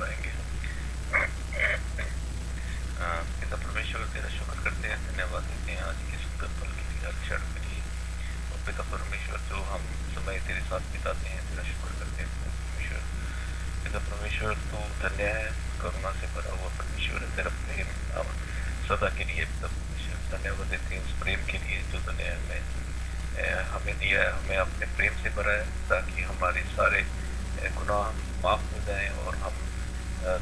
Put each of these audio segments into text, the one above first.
پائیں گے۔ پتا پرمیشور تیرا شکر کرتے ہیں، دھنیہ واد دیتے ہیں آج کے سندر پل کے لیے، ہر چھڑ کے لیے۔ اور پتا پرمیشور جو ہم سمے تیرے ساتھ بتاتے ہیں تیرا شکر کرتے ہیں پتا پرمیشور۔ پتا پرمیشور تو دھنیہ ہے، کرونا سے بھرا ہوا پرمیشور ہے، تیرا پریم سدا کے لیے پتا پرمیشور دھنیہ واد دیتے ہیں، اس پریم کے لیے جو دنیا میں ہمیں دیا ہے، ہمیں اپنے پریم سے بھرا ہے تاکہ ہمارے سارے گناہ معاف ہو جائیں اور ہم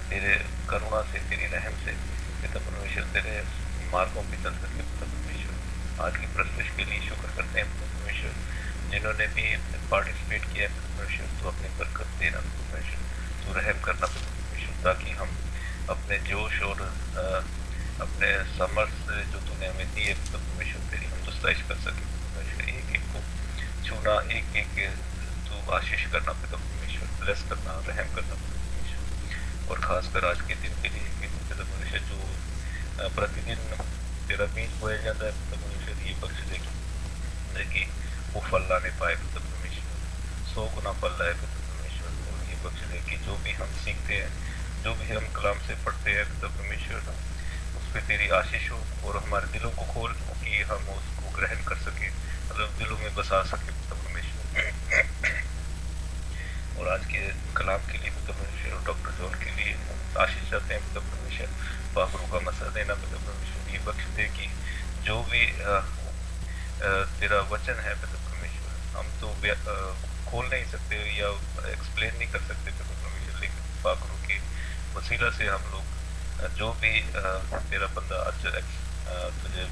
تیرے کرونا سے، تیری رحم سے پتا پرمیشور تیرے مارگوں پہ چل سکے پتا پرمیشور۔ آج کی پرستش کے لیے شکر کرتے ہیں پتا پرمیشور، جنہوں نے بھی پارٹیسپیٹ کیا ہے پتا پرمیشور، تو اپنی برکت دینا پتا پرمیشور، تو رحم کرنا پتا پرمیشور، تاکہ ہم اپنے جوش اور اپنے سمرس جو تو نے ہمیں دی ہے پتا پرمیشور تیری ہم ستائش کر سکیں پتا پرمیشور، ایک ایک کو چھونا، ایک ایک تو آشیش کرنا پتا پرمیشور، بلیس کرنا، رحم کرنا پتا پرمیشور۔ اور خاص کر آج کے دن کے لیے کہ پتا پرمیشور جو پرتی دن تیرا بیج بویا جاتا ہے پتا پرمیشور، یہ بخش دے کہ وہ پھل لانے پائے پتا پرمیشور، 100 گنا پھل لائے پتا پرمیشور، اور یہ بخش دے کہ جو بھی ہم سیکھتے ہیں، جو بھی ہم کلام سے پڑھتے ہیں پتا پرمیشور، اس پہ تیری آشیش ہو، اور ہمارے دلوں کو کھول کہ ہم اس کو گرہن کر سکیں، مطلب دلوں میں بسا سکے پتا پرمیشور۔ اور آج کے کلام کے لیے پتا پرمیشور اور ڈاکٹر جون کے لیے آشیش چاہتے ہیں پتا پرمیشور، پاک روح کا مسئلہ دینا پتا پرمیشور، یہ بخش دے کہ جو بھی تیرا وچن ہے پتا پرمیشور، ہم تو کھول نہیں سکتے یا ایکسپلین نہیں کر سکتے پتا پرمیشور، لیکن پاک روح کے وسیلہ سے ہم لوگ جو بھی تیرا بندہ آج تجھے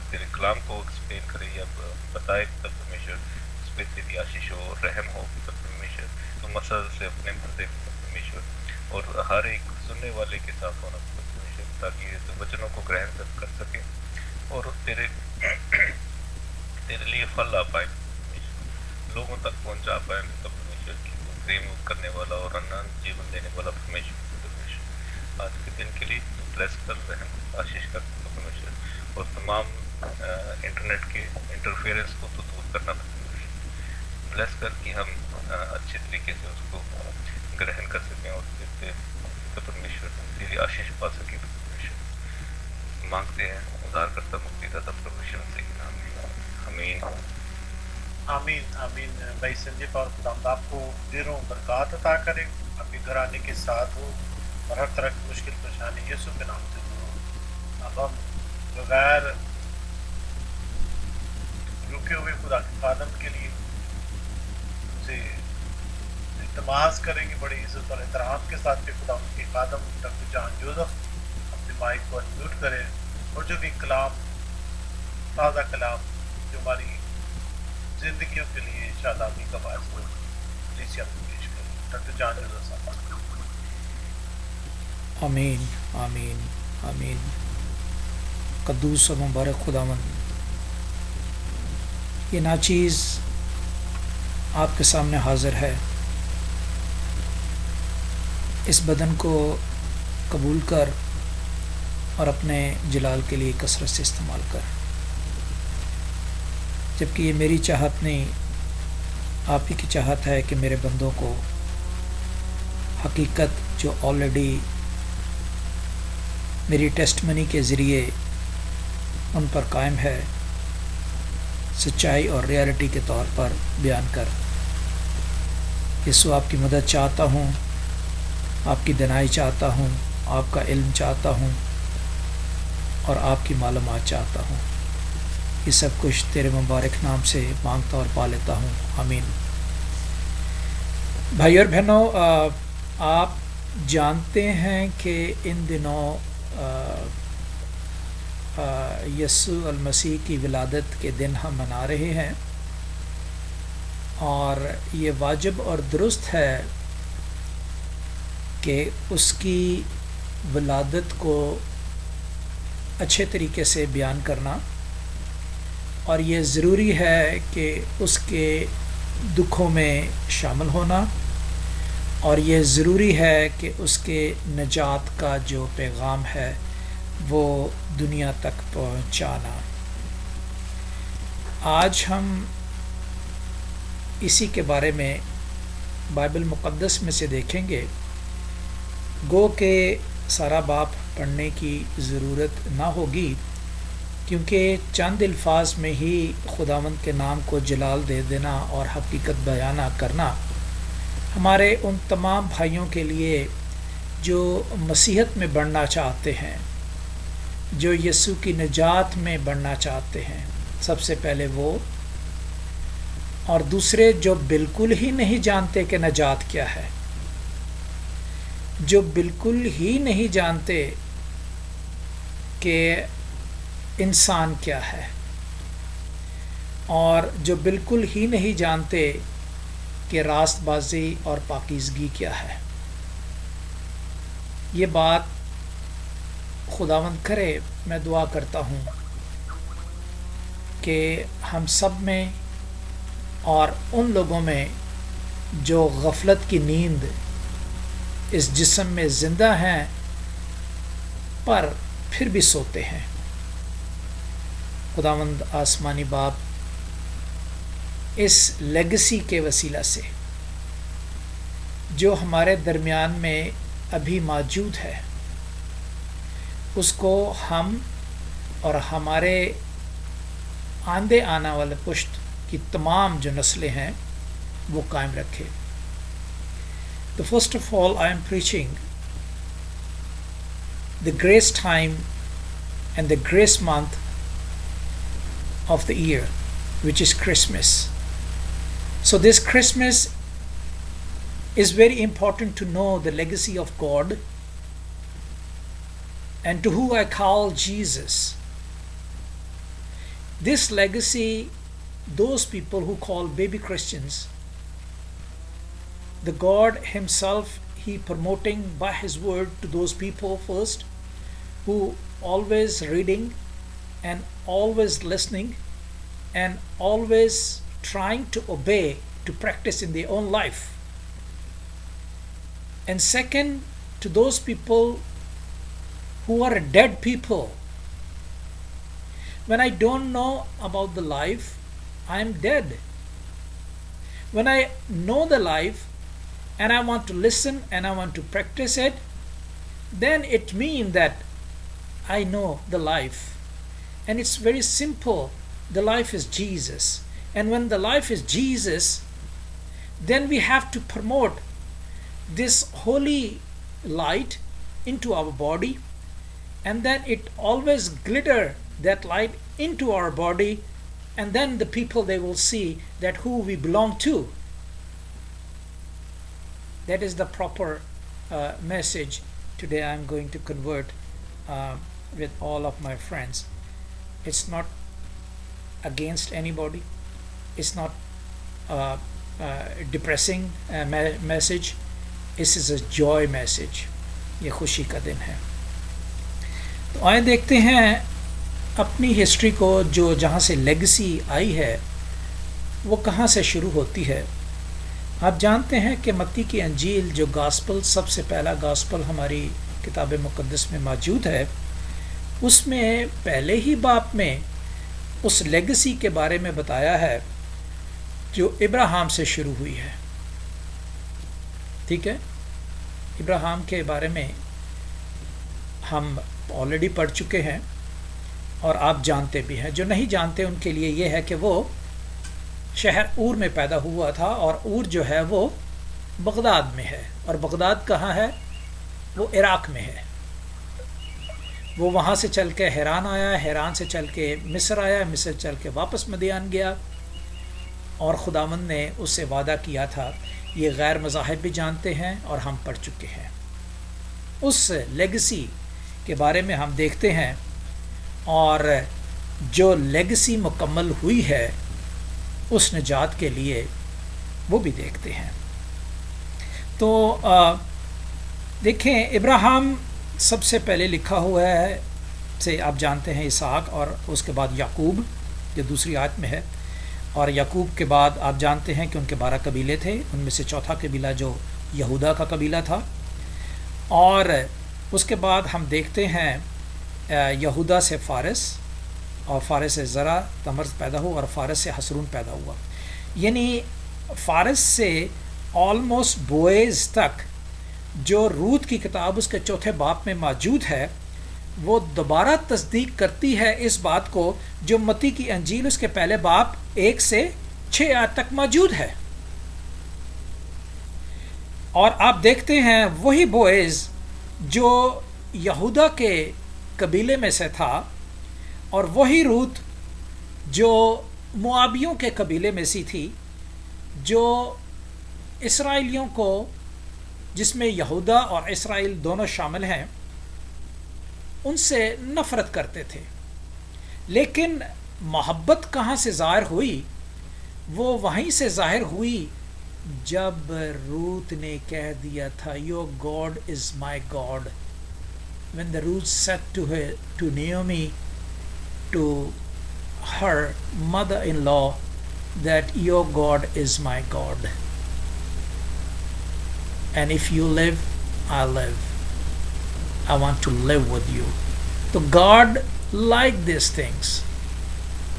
تیرے کلام کو ایکسپلین کرے یا بتائے پتا پرمیشور، اس پہ تیری آشیش ہو اور رحم ہو پتا پرمیشور، تو مسئلہ سے اپنے بھر دے پتا پرمیشور، اور ہر ایک سننے والے کے ساتھ ہونا پتا پرمیشور، تاکہ تو وچنوں کو گرہن کر سکے اور تیرے لیے پھل لا پائے پتا پرمیشور، لوگوں تک پہنچا پائے پتا پرمیشور کی تو پریم کرنے والا اور انان جیون دینے والا پرمیشور پتا پرمیشور۔ آج کے دن کے لیے تو بلیس کر، رحم آشیش کر پتا پرمیشور، اور تمام انٹرنیٹ کے انٹرفیئرنس کو تو دور کرنا پتا پرمیشور، بلیس کر کہ ہم اچھے طریقے سے اس کو گرہن کر سکیں اور پتا پرمیشور تیری آشیش پا سکیں پتا پرمیشور۔ مانگتے ہیں ادھار کرتا مکتی داتا پرمیشور سے نام میں، آمین آمین آمین۔ بھائی سنجے اور خداوند آپ کو ڈھیروں برکات عطا کرے، آپ کے گھرانے کے ساتھ ہو، اور ہر طرح کی مشکل پریشانی یسوع کے نام سے دور ہو۔ اب ہم بغیر رکے ہوئے خدا کے خادم کے لیے ان سے التماس کریں گے بڑی عزت اور احترام کے ساتھ کہ خدا ان کے خادم ڈاکٹر جان جوزف اپنے مائک کو انمیوٹ کریں، اور جو بھی کلام، تازہ کلام جو ہماری زندگیوں کے لیے شادابی کا باعث ہو، پلیز آپ کو پیش کریں ڈاکٹر جان جوزف صاحب۔ آمین آمین آمین۔ قدوس و مبارک خداوند، یہ ناچیز آپ کے سامنے حاضر ہے، اس بدن کو قبول کر اور اپنے جلال کے لیے کثرت سے استعمال کر، جبکہ یہ میری چاہت نہیں، آپ ہی کی چاہت ہے کہ میرے بندوں کو حقیقت جو آلریڈی میری ٹیسٹ منی کے ذریعے ان پر قائم ہے، سچائی اور ریالٹی کے طور پر بیان کر۔ یسوع آپ کی مدد چاہتا ہوں، آپ کی دنائی چاہتا ہوں، آپ کا علم چاہتا ہوں، اور آپ کی معلومات چاہتا ہوں۔ یہ سب کچھ تیرے مبارک نام سے مانگتا اور پا لیتا ہوں، آمین۔ بھائی اور بہنوں، آپ جانتے ہیں کہ ان دنوں یسوع المسیح کی ولادت کے دن ہم منا رہے ہیں، اور یہ واجب اور درست ہے کہ اس کی ولادت کو اچھے طریقے سے بیان کرنا، اور یہ ضروری ہے کہ اس کے دکھوں میں شامل ہونا، اور یہ ضروری ہے کہ اس کے نجات کا جو پیغام ہے وہ دنیا تک پہنچانا۔ آج ہم اسی کے بارے میں بائبل مقدس میں سے دیکھیں گے گو کہ سارا باب پڑھنے کی ضرورت نہ ہوگی، کیونکہ چند الفاظ میں ہی خداوند کے نام کو جلال دے دینا اور حقیقت بیانہ کرنا ہمارے ان تمام بھائیوں کے لیے جو مسیحت میں بڑھنا چاہتے ہیں، جو یسوع کی نجات میں بڑھنا چاہتے ہیں، سب سے پہلے وہ، اور دوسرے جو بالکل ہی نہیں جانتے کہ نجات کیا ہے، جو بالکل ہی نہیں جانتے کہ انسان کیا ہے، اور جو بالکل ہی نہیں جانتے کہ راست بازی اور پاکیزگی کیا ہے۔ یہ بات خداوند کرے، میں دعا کرتا ہوں کہ ہم سب میں اور ان لوگوں میں جو غفلت کی نیند اس جسم میں زندہ ہیں پر پھر بھی سوتے ہیں، خداوند آسمانی باپ اس لیگسی کے وسیلہ سے جو ہمارے درمیان میں ابھی موجود ہے، اس کو ہم اور ہمارے آندے آنے والے پشت کی تمام جو نسلیں ہیں وہ قائم رکھے۔ So first of all, I am preaching the grace time and the grace month of the year, which is Christmas. So this Christmas is very important to know the legacy of God and to who I call Jesus. This legacy, those people who call baby Christians, the God himself, he promoting by his word to those people first who always reading and always listening and always trying to obey, to practice in their own life. And second, to those people who are dead people. When I don't know about the life, I am dead. When I know the life and I want to listen and I want to practice it, then it means that I know the life. And it's very simple. The life is Jesus. And when the life is Jesus, then we have to promote this holy light into our body, and then it always glitter that light into our body, and then the people, they will see that who we belong to. That is the proper message today I'm going to convert with all of my friends. It's not against anybody. It's not depressing message. This is a joy message. یہ خوشی کا دن ہے. تو آئے دیکھتے ہیں اپنی history کو، جو جہاں سے لیگسی آئی ہے وہ کہاں سے شروع ہوتی ہے. آپ جانتے ہیں کہ متی کی انجیل جو گاسپل، سب سے پہلا گاسپل ہماری کتاب مقدس میں موجود ہے، اس میں پہلے ہی باب میں اس لیگسی کے بارے میں بتایا ہے جو ابراہیم سے شروع ہوئی ہے. ٹھیک ہے، ابراہیم کے بارے میں ہم آلریڈی پڑھ چکے ہیں اور آپ جانتے بھی ہیں. جو نہیں جانتے ان کے لیے یہ ہے کہ وہ شہر اور میں پیدا ہوا تھا، اور اور جو ہے وہ بغداد میں ہے. اور بغداد کہاں ہے؟ وہ عراق میں ہے. وہ وہاں سے چل کے حیران آیا، حیران سے چل کے مصر آیا، مصر چل کے واپس مدین گیا، اور خداوند نے اس سے وعدہ کیا تھا. یہ غیر مذاہب بھی جانتے ہیں اور ہم پڑھ چکے ہیں. اس لیگسی کے بارے میں ہم دیکھتے ہیں، اور جو لیگسی مکمل ہوئی ہے اس نجات کے لیے وہ بھی دیکھتے ہیں. تو دیکھیں، ابراہیم سب سے پہلے لکھا ہوا ہے سے آپ جانتے ہیں اسحاق، اور اس کے بعد یعقوب جو دوسری آیت میں ہے، اور یعقوب کے بعد آپ جانتے ہیں کہ ان کے 12 قبیلے تھے، ان میں سے چوتھا قبیلہ جو یہودا کا قبیلہ تھا. اور اس کے بعد ہم دیکھتے ہیں یہودا سے فارس، اور فارس سے زرع تمر پیدا ہوا، اور فارس سے حسرون پیدا ہوا. یعنی فارس سے آلموسٹ بوئز تک جو روت کی کتاب اس کے 4 باب میں موجود ہے وہ دوبارہ تصدیق کرتی ہے اس بات کو جو متی کی انجیل اس کے پہلے باب 1 سے 6 آیت تک موجود ہے. اور آپ دیکھتے ہیں وہی بوئز جو یہودا کے قبیلے میں سے تھا اور وہی روت جو موابیوں کے قبیلے میں سی تھی، جو اسرائیلیوں کو، جس میں یہودا اور اسرائیل دونوں شامل ہیں، ان سے نفرت کرتے تھے. لیکن محبت کہاں سے ظاہر ہوئی؟ وہ وہیں سے ظاہر ہوئی جب روت نے کہہ دیا تھا Your God is my God. When the Ruth said to Naomi, to her mother-in-law, that your God is my God. And if you live, I live. I want to live with you. تو God like these things.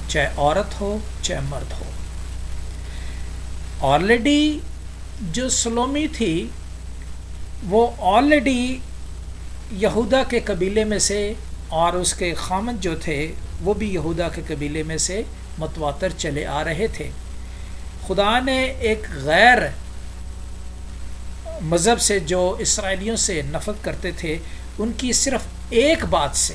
چاہے عورت ہو چاہے مرد ہو. Already جو سلومی تھی وہ already یہودا کے قبیلے میں سے، اور اس کے خامد جو تھے وہ بھی یہودا کے قبیلے میں سے متواتر چلے آ رہے تھے. خدا نے ایک غیر مذہب سے جو اسرائیلیوں سے نفرت کرتے تھے ان کی صرف ایک بات سے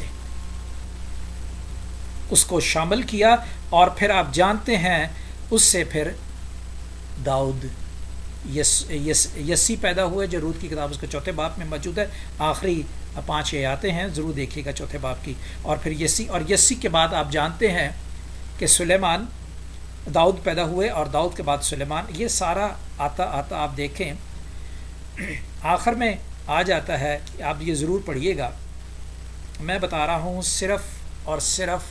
اس کو شامل کیا، اور پھر آپ جانتے ہیں اس سے پھر داؤد یسی پیدا ہوئے جو روت کی کتاب اس کے 4 باب میں موجود ہے. آخری 5 آیاتیں ہیں، ضرور دیکھیے گا 4 باب کی. اور پھر یسی، اور یسی کے بعد آپ جانتے ہیں کہ سلیمان، داؤد پیدا ہوئے، اور داؤد کے بعد سلیمان. یہ سارا آتا آتا آپ دیکھیں آخر میں آ جاتا ہے. آپ یہ ضرور پڑھیے گا. میں بتا رہا ہوں صرف اور صرف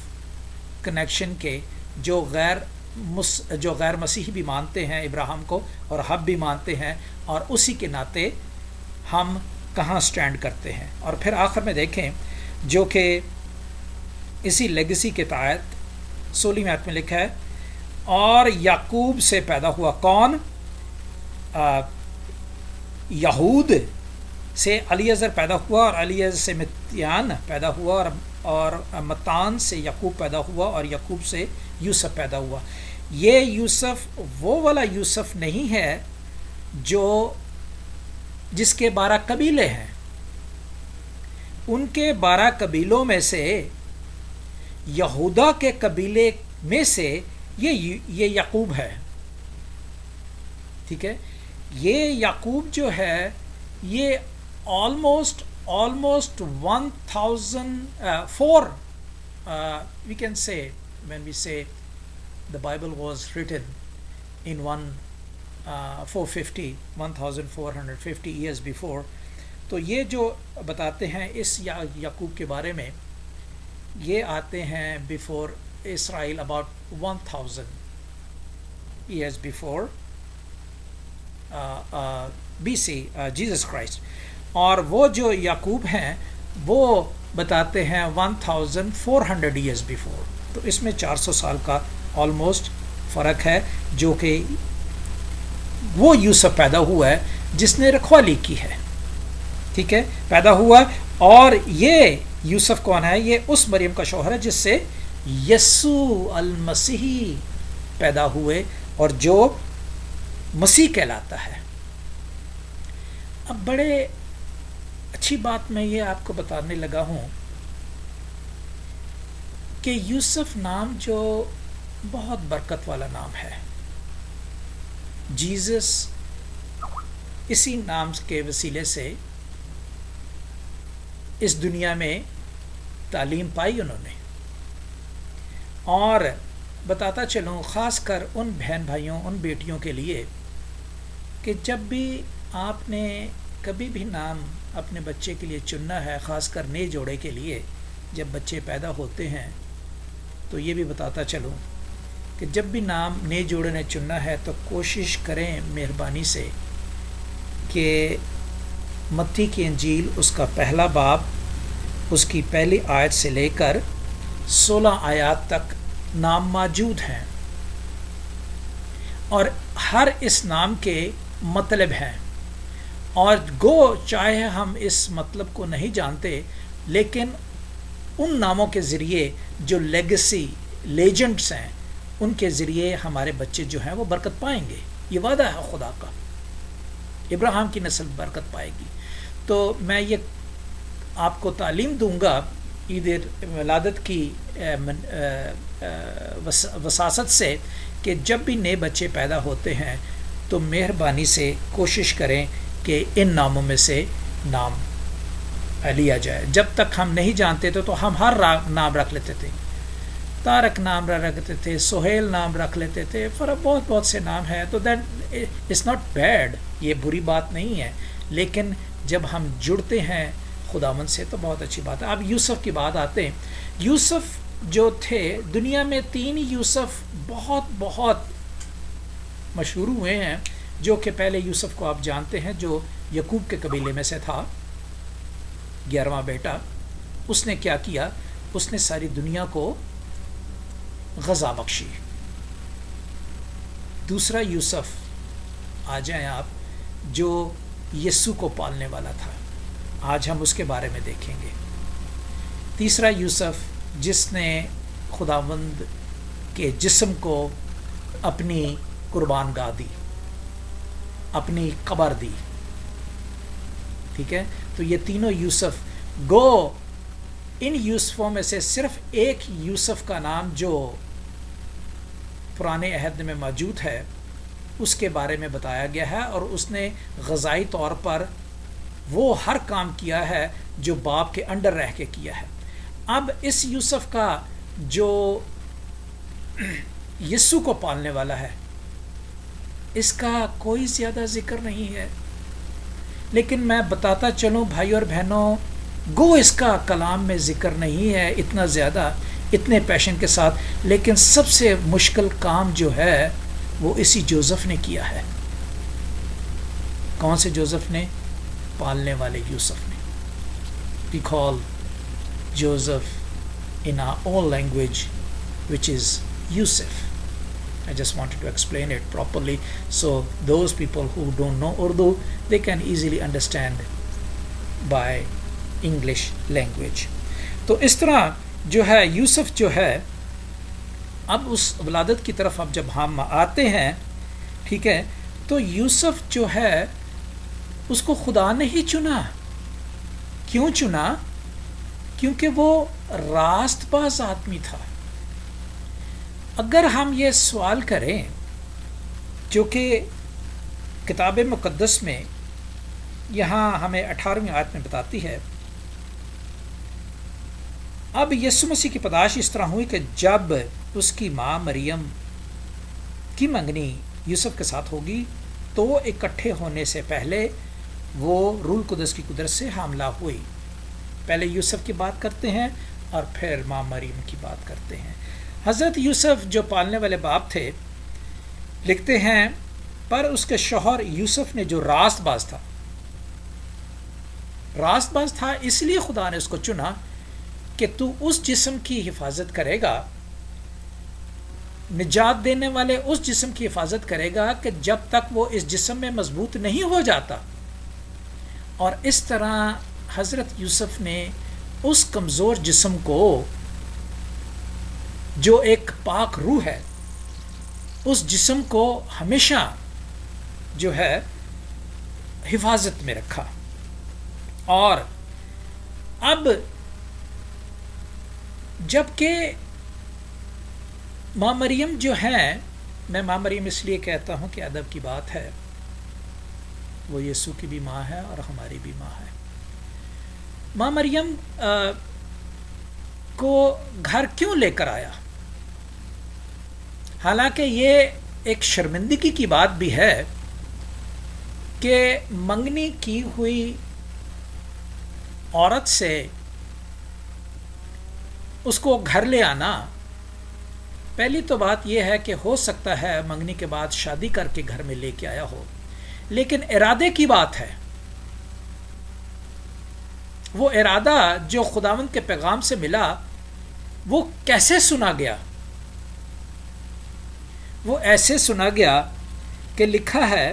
کنیکشن کے جو غیر مسیحی بھی مانتے ہیں ابراہیم کو، اور ہم بھی مانتے ہیں، اور اسی کے ناطے ہم کہاں سٹینڈ کرتے ہیں. اور پھر آخر میں دیکھیں جو کہ اسی لیگسی کے تحت 16 آیت میں لکھا ہے، اور یعقوب سے پیدا ہوا کون؟ یہود سے الیعزر پیدا ہوا، اور الیعزر سے متیان پیدا ہوا، اور متان سے یعقوب پیدا ہوا، اور یعقوب سے یوسف پیدا ہوا. یہ یوسف وہ والا یوسف نہیں ہے جس کے 12 قبیلے ہیں. ان کے 12 قبیلوں میں سے یہودا کے قبیلے میں سے یہ یعقوب ہے. ٹھیک ہے، یہ یعقوب جو ہے یہ almost 1004 we can say, when we say the Bible was written in 1450 years before. تو یہ جو بتاتے ہیں اس یعقوب کے بارے میں، یہ آتے ہیں before Israel about 1000 years before BC, Jesus Christ. اور وہ جو یعقوب ہیں وہ بتاتے ہیں 1400 years before. تو اس میں 400 سال کا آلموسٹ فرق ہے، جو کہ وہ یوسف پیدا ہوا ہے جس نے رکھوالی کی ہے. ٹھیک ہے، پیدا ہوا. اور یہ یوسف کون ہے؟ یہ اس مریم کا شوہر ہے جس سے یسوع المسیح پیدا ہوئے، اور جو مسیح کہلاتا ہے. اب بڑے اچھی بات میں یہ آپ کو بتانے لگا ہوں کہ یوسف نام جو بہت برکت والا نام ہے، جیزس اسی نام کے وسیلے سے اس دنیا میں تعلیم پائی انہوں نے. اور بتاتا چلوں خاص کر ان بہن بھائیوں، ان بیٹیوں کے لیے، کہ جب بھی آپ نے کبھی بھی نام اپنے بچے کے لیے چننا ہے، خاص کر نئے جوڑے کے لیے جب بچے پیدا ہوتے ہیں، تو یہ بھی بتاتا چلوں کہ جب بھی نام نئے جوڑے نے چننا ہے تو کوشش کریں مہربانی سے کہ متی کی انجیل اس کا 1 باب اس کی 1 آیت سے لے کر 16 آیات تک نام موجود ہیں، اور ہر اس نام کے مطلب ہیں. اور گو چاہے ہم اس مطلب کو نہیں جانتے، لیکن ان ناموں کے ذریعے جو لیگسی لیجنڈس ہیں ان کے ذریعے ہمارے بچے جو ہیں وہ برکت پائیں گے. یہ وعدہ ہے خدا کا، ابراہیم کی نسل برکت پائے گی. تو میں یہ آپ کو تعلیم دوں گا عید ولادت کی وساست سے کہ جب بھی نئے بچے پیدا ہوتے ہیں تو مہربانی سے کوشش کریں کہ ان ناموں میں سے نام لیا جائے. جب تک ہم نہیں جانتے تھے تو ہم ہر نام رکھ لیتے تھے. طارق نام رکھتے تھے، سہیل نام رکھ لیتے تھے، بہت بہت سے نام ہیں. تو دیٹ اٹس ناٹ بیڈ، یہ بری بات نہیں ہے، لیکن جب ہم جڑتے ہیں خداوند سے تو بہت اچھی بات ہے. اب یوسف کی بات آتے ہیں. یوسف جو تھے، دنیا میں 3 یوسف بہت بہت مشہور ہوئے ہیں. جو کہ پہلے یوسف کو آپ جانتے ہیں، جو یعقوب کے قبیلے میں سے تھا، 11واں بیٹا. اس نے کیا کیا؟ اس نے ساری دنیا کو غذا بخشی. دوسرا یوسف آ جائیں آپ، جو یسوع کو پالنے والا تھا. آج ہم اس کے بارے میں دیکھیں گے. تیسرا یوسف جس نے خداوند کے جسم کو اپنی قربان گاہ دی، اپنی قبر دی. ٹھیک ہے، تو یہ تینوں یوسف. گو ان یوسفوں میں سے صرف ایک یوسف کا نام جو پرانے عہد میں موجود ہے اس کے بارے میں بتایا گیا ہے، اور اس نے غذائی طور پر وہ ہر کام کیا ہے جو باپ کے انڈر رہ کے کیا ہے. اب اس یوسف کا جو یسوع کو پالنے والا ہے اس کا کوئی زیادہ ذکر نہیں ہے. لیکن میں بتاتا چلوں بھائی اور بہنوں، گو اس کا کلام میں ذکر نہیں ہے اتنا زیادہ، اتنے پیشن کے ساتھ، لیکن سب سے مشکل کام جو ہے وہ اسی جوزف نے کیا ہے. کون سے جوزف نے؟ پالنے والے یوسف نے. We call Joseph in our own language, which is Yusuf. I just wanted to explain it properly so those people who don't know Urdu, they can easily understand by English language. تو اس طرح جو ہے یوسف جو ہے، اب اس ولادت کی طرف اب جب ہم آتے ہیں، ٹھیک ہے، تو یوسف جو ہے اس کو خدا نے ہی چنا. کیوں چنا؟ کیونکہ وہ راست باز آدمی تھا. اگر ہم یہ سوال کریں جو کہ کتاب مقدس میں یہاں ہمیں 18ویں آیت میں بتاتی ہے، اب یسوع مسیح کی پیدائش اس طرح ہوئی کہ جب اس کی ماں مریم کی منگنی یوسف کے ساتھ ہوگی تو اکٹھے ہونے سے پہلے وہ روح القدس کی قدرت سے حاملہ ہوئی. پہلے یوسف کی بات کرتے ہیں اور پھر ماں مریم کی بات کرتے ہیں. حضرت یوسف جو پالنے والے باپ تھے، لکھتے ہیں پر اس کے شوہر یوسف نے جو راست باز تھا اس لیے خدا نے اس کو چنا کہ تو اس جسم کی حفاظت کرے گا، نجات دینے والے اس جسم کی حفاظت کرے گا کہ جب تک وہ اس جسم میں مضبوط نہیں ہو جاتا. اور اس طرح حضرت یوسف نے اس کمزور جسم کو، جو ایک پاک روح ہے، اس جسم کو ہمیشہ جو ہے حفاظت میں رکھا. اور اب جب کہ ماں مریم جو ہیں، میں ماں مریم اس لیے کہتا ہوں کہ ادب کی بات ہے، وہ یسوع کی بھی ماں ہے اور ہماری بھی ماں ہے. ماں مریم کو گھر کیوں لے کر آیا؟ حالانکہ یہ ایک شرمندگی کی بات بھی ہے کہ منگنی کی ہوئی عورت سے اس کو گھر لے آنا. پہلی تو بات یہ ہے کہ ہو سکتا ہے منگنی کے بعد شادی کر کے گھر میں لے کے آیا ہو، لیکن ارادے کی بات ہے. وہ ارادہ جو خداوند کے پیغام سے ملا وہ کیسے سنا گیا؟ وہ ایسے سنا گیا کہ لکھا ہے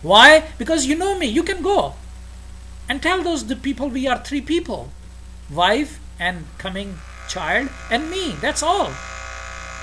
Why? Because you know me, you can go and tell the people we are 3 people, wife and coming child and me, that's all.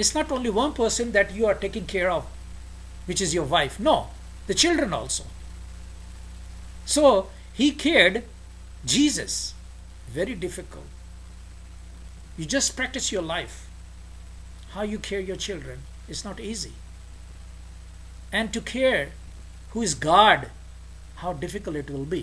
it's not only one person that you are taking care of, which is your wife, no, the children also. So he cared Jesus. Very difficult. You just practice your life. How you care your children is not easy. And to care who is God, how difficult it will be.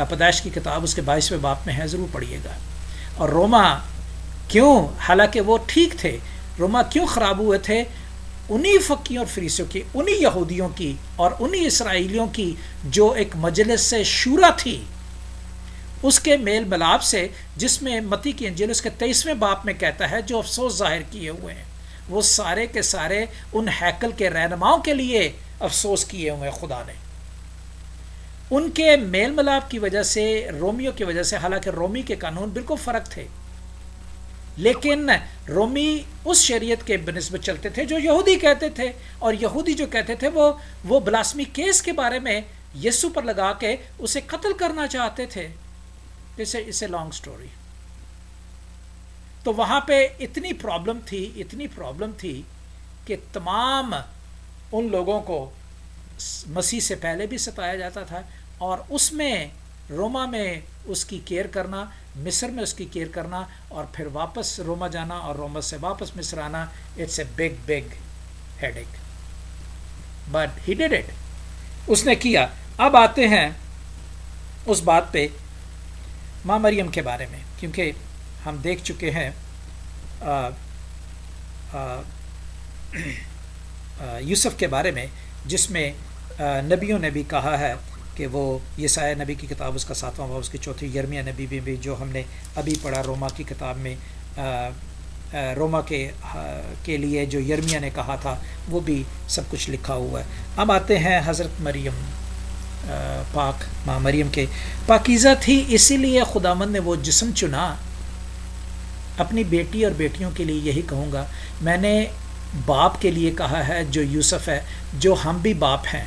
پیدائش کی کتاب اس کے 22ویں باب میں ہے، ضرور پڑھیے گا. اور روما کیوں، حالانکہ وہ ٹھیک تھے، روما کیوں خراب ہوئے تھے؟ انہی فقیوں اور فریسیوں کی، انہی یہودیوں کی اور انہی اسرائیلیوں کی جو ایک مجلس سے شورا تھی، اس کے میل ملاپ سے، جس میں متی کی انجیل اس کے 23ویں باب میں کہتا ہے جو افسوس ظاہر کیے ہوئے ہیں، وہ سارے کے سارے ان ہیکل کے رہنماؤں کے لیے افسوس کیے ہوئے ہیں خدا نے. ان کے میل ملاپ کی وجہ سے، رومیوں کی وجہ سے، حالانکہ رومی کے قانون بالکل فرق تھے، لیکن رومی اس شریعت کے بنسبت چلتے تھے جو یہودی کہتے تھے، اور یہودی جو کہتے تھے وہ بلاسمی کیس کے بارے میں یسوع پر لگا کے اسے قتل کرنا چاہتے تھے. اسے لانگ سٹوری. تو وہاں پہ اتنی پرابلم تھی کہ تمام ان لوگوں کو مسیح سے پہلے بھی ستایا جاتا تھا، اور اس میں روما میں اس کی کیئر کرنا، مصر میں اس کی کیئر کرنا، اور پھر واپس روما جانا اور روما سے واپس مصر آنا. اٹس اے بگ ہیڈ ایک، بٹ ہی ڈیڈ اٹ. اس نے کیا. اب آتے ہیں اس بات پہ ماں مریم کے بارے میں، کیونکہ ہم دیکھ چکے ہیں یوسف کے بارے میں، جس میں نبیوں نے بھی کہا ہے کہ وہ یسایہ نبی کی کتاب اس کا 7واں باب اس کی 4، یرمیہ نبی بھی جو ہم نے ابھی پڑھا روما کی کتاب میں، روما کے لیے جو یرمیہ نے کہا تھا وہ بھی سب کچھ لکھا ہوا ہے. اب آتے ہیں حضرت مریم، پاک ماں مریم کے. پاکیزہ تھی، اسی لیے خداوند نے وہ جسم چنا. اپنی بیٹی اور بیٹیوں کے لیے یہی کہوں گا، میں نے باپ کے لیے کہا ہے جو یوسف ہے، جو ہم بھی باپ ہیں،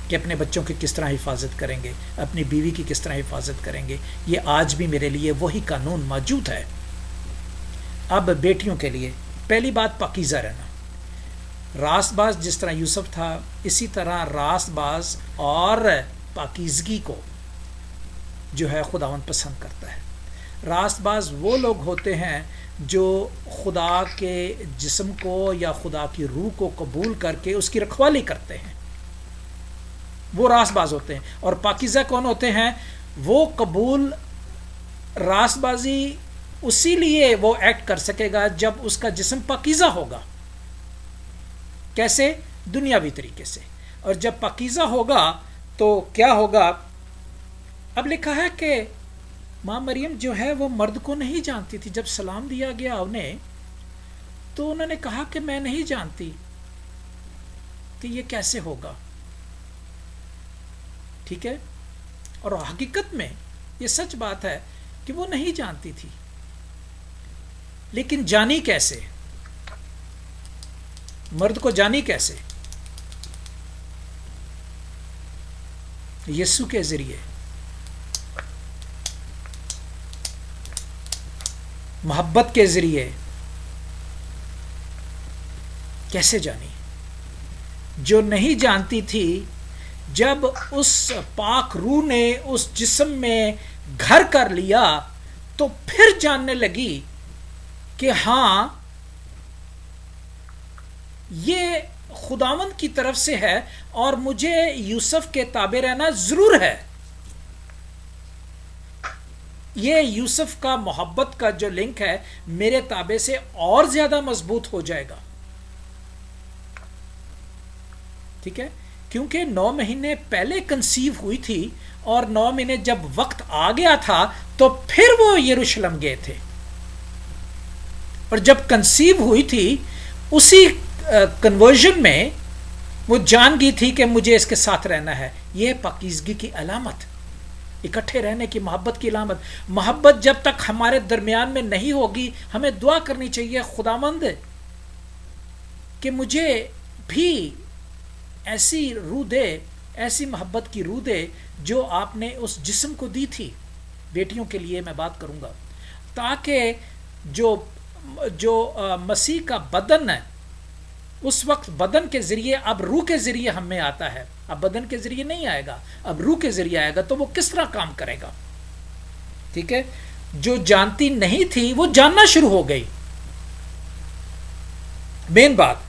کہ اپنے بچوں کی کس طرح حفاظت کریں گے، اپنی بیوی کی کس طرح حفاظت کریں گے. یہ آج بھی میرے لیے وہی قانون موجود ہے. اب بیٹیوں کے لیے پہلی بات پاکیزہ رہنا. راست باز جس طرح یوسف تھا، اسی طرح راست باز اور پاکیزگی کو جو ہے خداوند پسند کرتا ہے. راست باز وہ لوگ ہوتے ہیں جو خدا کے جسم کو یا خدا کی روح کو قبول کر کے اس کی رکھوالی کرتے ہیں، وہ راست باز ہوتے ہیں. اور پاکیزہ کون ہوتے ہیں؟ وہ قبول راست بازی اسی لیے وہ ایکٹ کر سکے گا جب اس کا جسم پاکیزہ ہوگا. کیسے؟ دنیاوی طریقے سے. اور جب پاکیزہ ہوگا تو کیا ہوگا؟ اب لکھا ہے کہ ماں مریم جو ہے وہ مرد کو نہیں جانتی تھی. جب سلام دیا گیا انہیں تو انہوں نے کہا کہ میں نہیں جانتی کہ یہ کیسے ہوگا. ٹھیک ہے؟ اور حقیقت میں یہ سچ بات ہے کہ وہ نہیں جانتی تھی، لیکن جانی کیسے؟ مرد کو جانی کیسے؟ یسوع کے ذریعے، محبت کے ذریعے. کیسے جانی؟ جو نہیں جانتی تھی، جب اس پاک روح نے اس جسم میں گھر کر لیا تو پھر جاننے لگی کہ ہاں یہ خداوند کی طرف سے ہے اور مجھے یوسف کے تابع رہنا ضرور ہے. یہ یوسف کا محبت کا جو لنک ہے میرے تابع سے اور زیادہ مضبوط ہو جائے گا. ٹھیک ہے؟ کیونکہ 9 مہینے پہلے کنسیو ہوئی تھی، اور 9 مہینے جب وقت آ گیا تھا تو پھر وہ یروشلم گئے تھے. اور جب کنسیو ہوئی تھی اسی کنورژن میں وہ جان گئی تھی کہ مجھے اس کے ساتھ رہنا ہے. یہ پاکیزگی کی علامت، اکٹھے رہنے کی، محبت کی علامت. محبت جب تک ہمارے درمیان میں نہیں ہوگی، ہمیں دعا کرنی چاہیے خداوند کہ مجھے بھی ایسی روح دے، ایسی محبت کی روح دے جو آپ نے اس جسم کو دی تھی. بیٹیوں کے لیے میں بات کروں گا، تاکہ جو مسیح کا بدن ہے اس وقت بدن کے ذریعے، اب روح کے ذریعے ہم میں آتا ہے. اب بدن کے ذریعے نہیں آئے گا، اب روح کے ذریعے آئے گا. تو وہ کس طرح کام کرے گا؟ ٹھیک ہے؟ جو جانتی نہیں تھی وہ جاننا شروع ہو گئی، مین بات.